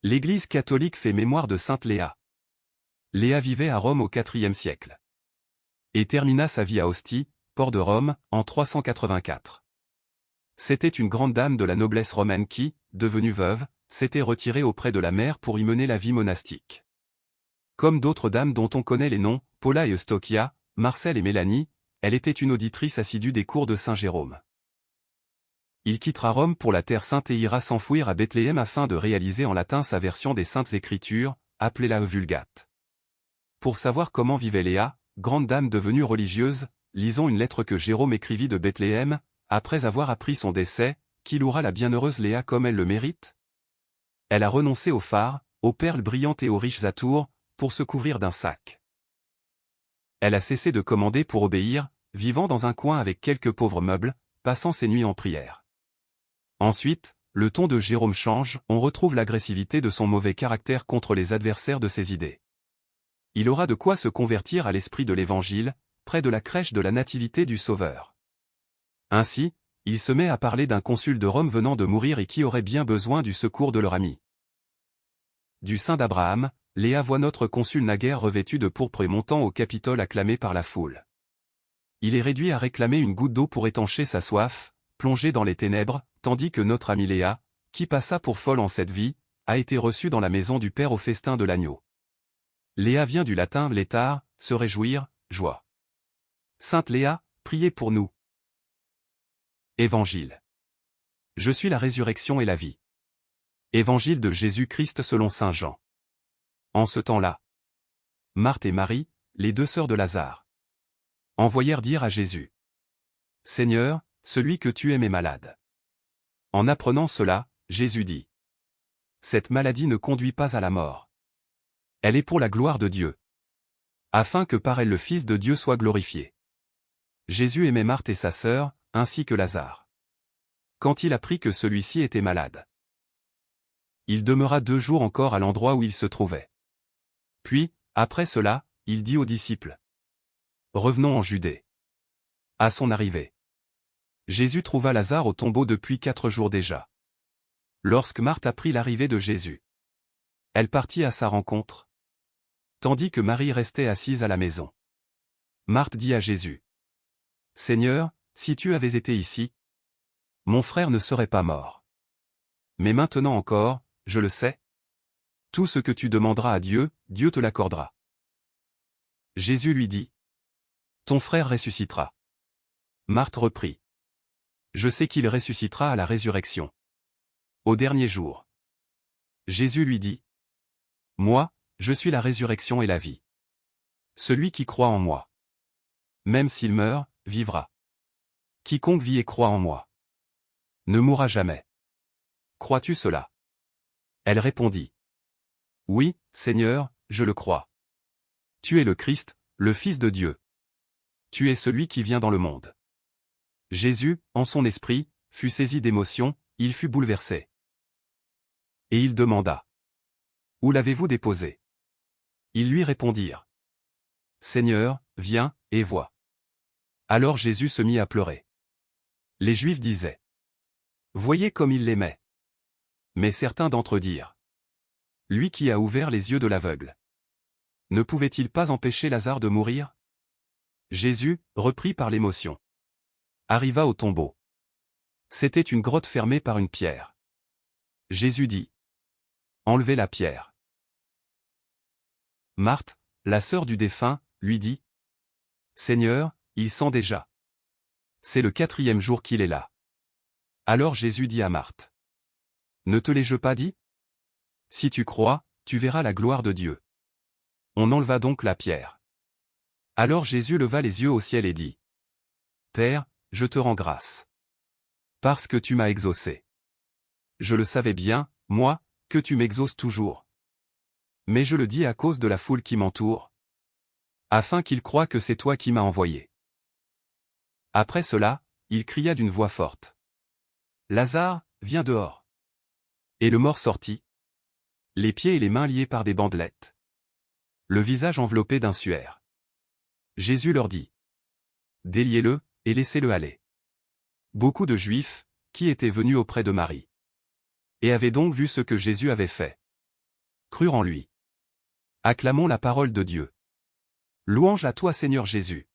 L'Église catholique fait mémoire de sainte Léa. Léa vivait à Rome au IVe siècle. Et termina sa vie à Ostie, port de Rome, en 384. C'était une grande dame de la noblesse romaine qui, devenue veuve, s'était retirée auprès de la mère pour y mener la vie monastique. Comme d'autres dames dont on connaît les noms, Paula et Eustochia, Marcel et Mélanie, elle était une auditrice assidue des cours de Saint Jérôme. Il quittera Rome pour la Terre Sainte et ira s'enfouir à Bethléem afin de réaliser en latin sa version des Saintes Écritures, appelée la Vulgate. Pour savoir comment vivait Léa, grande dame devenue religieuse, lisons une lettre que Jérôme écrivit de Bethléem, après avoir appris son décès, qui louera la bienheureuse Léa comme elle le mérite. Elle a renoncé aux phares, aux perles brillantes et aux riches atours, pour se couvrir d'un sac. Elle a cessé de commander pour obéir, vivant dans un coin avec quelques pauvres meubles, passant ses nuits en prière. Ensuite, le ton de Jérôme change, on retrouve l'agressivité de son mauvais caractère contre les adversaires de ses idées. Il aura de quoi se convertir à l'esprit de l'Évangile, près de la crèche de la Nativité du Sauveur. Ainsi, il se met à parler d'un consul de Rome venant de mourir et qui aurait bien besoin du secours de leur ami. Du sein d'Abraham, Léa voit notre consul naguère revêtu de pourpre et montant au Capitole acclamé par la foule. Il est réduit à réclamer une goutte d'eau pour étancher sa soif, plongé dans les ténèbres, tandis que notre amie Léa, qui passa pour folle en cette vie, a été reçue dans la maison du Père au festin de l'agneau. Léa vient du latin létare, se réjouir, joie. Sainte Léa, priez pour nous. Évangile. Je suis la résurrection et la vie. Évangile de Jésus-Christ selon saint Jean. En ce temps-là, Marthe et Marie, les deux sœurs de Lazare, envoyèrent dire à Jésus: Seigneur, celui que tu aimes est malade. En apprenant cela, Jésus dit: Cette maladie ne conduit pas à la mort. Elle est pour la gloire de Dieu, afin que par elle le Fils de Dieu soit glorifié. Jésus aimait Marthe et sa sœur, ainsi que Lazare. Quand il apprit que celui-ci était malade, il demeura 2 jours encore à l'endroit où il se trouvait. Puis, après cela, il dit aux disciples: Revenons en Judée. À son arrivée, Jésus trouva Lazare au tombeau depuis 4 jours déjà. Lorsque Marthe apprit l'arrivée de Jésus, elle partit à sa rencontre, tandis que Marie restait assise à la maison. Marthe dit à Jésus: Seigneur, si tu avais été ici, mon frère ne serait pas mort. Mais maintenant encore, je le sais, tout ce que tu demanderas à Dieu, Dieu te l'accordera. Jésus lui dit: Ton frère ressuscitera. Marthe reprit: Je sais qu'il ressuscitera à la résurrection, au dernier jour. Jésus lui dit: Moi, je suis la résurrection et la vie. Celui qui croit en moi, même s'il meurt, vivra. Quiconque vit et croit en moi ne mourra jamais. Crois-tu cela? Elle répondit: Oui, Seigneur, je le crois. Tu es le Christ, le Fils de Dieu. Tu es celui qui vient dans le monde. Jésus, en son esprit, fut saisi d'émotion, il fut bouleversé. Et il demanda: Où l'avez-vous déposé? Ils lui répondirent: Seigneur, viens, et vois. Alors Jésus se mit à pleurer. Les Juifs disaient: Voyez comme il l'aimait. Mais certains d'entre eux dirent: Lui qui a ouvert les yeux de l'aveugle, ne pouvait-il pas empêcher Lazare de mourir? Jésus, repris par l'émotion, arriva au tombeau. C'était une grotte fermée par une pierre. Jésus dit: Enlevez la pierre. Marthe, la sœur du défunt, lui dit: Seigneur, il sent déjà. C'est le 4e jour qu'il est là. Alors Jésus dit à Marthe: Ne te l'ai-je pas dit? Si tu crois, tu verras la gloire de Dieu. On enleva donc la pierre. Alors Jésus leva les yeux au ciel et dit: Père, je te rends grâce, parce que tu m'as exaucé. Je le savais bien, moi, que tu m'exauces toujours. Mais je le dis à cause de la foule qui m'entoure, afin qu'ils croient que c'est toi qui m'as envoyé. Après cela, il cria d'une voix forte: Lazare, viens dehors. Et le mort sortit, les pieds et les mains liés par des bandelettes, le visage enveloppé d'un suaire. Jésus leur dit: Déliez-le, et laissez-le aller. Beaucoup de Juifs, qui étaient venus auprès de Marie, et avaient donc vu ce que Jésus avait fait, crurent en lui. Acclamons la parole de Dieu. Louange à toi Seigneur Jésus.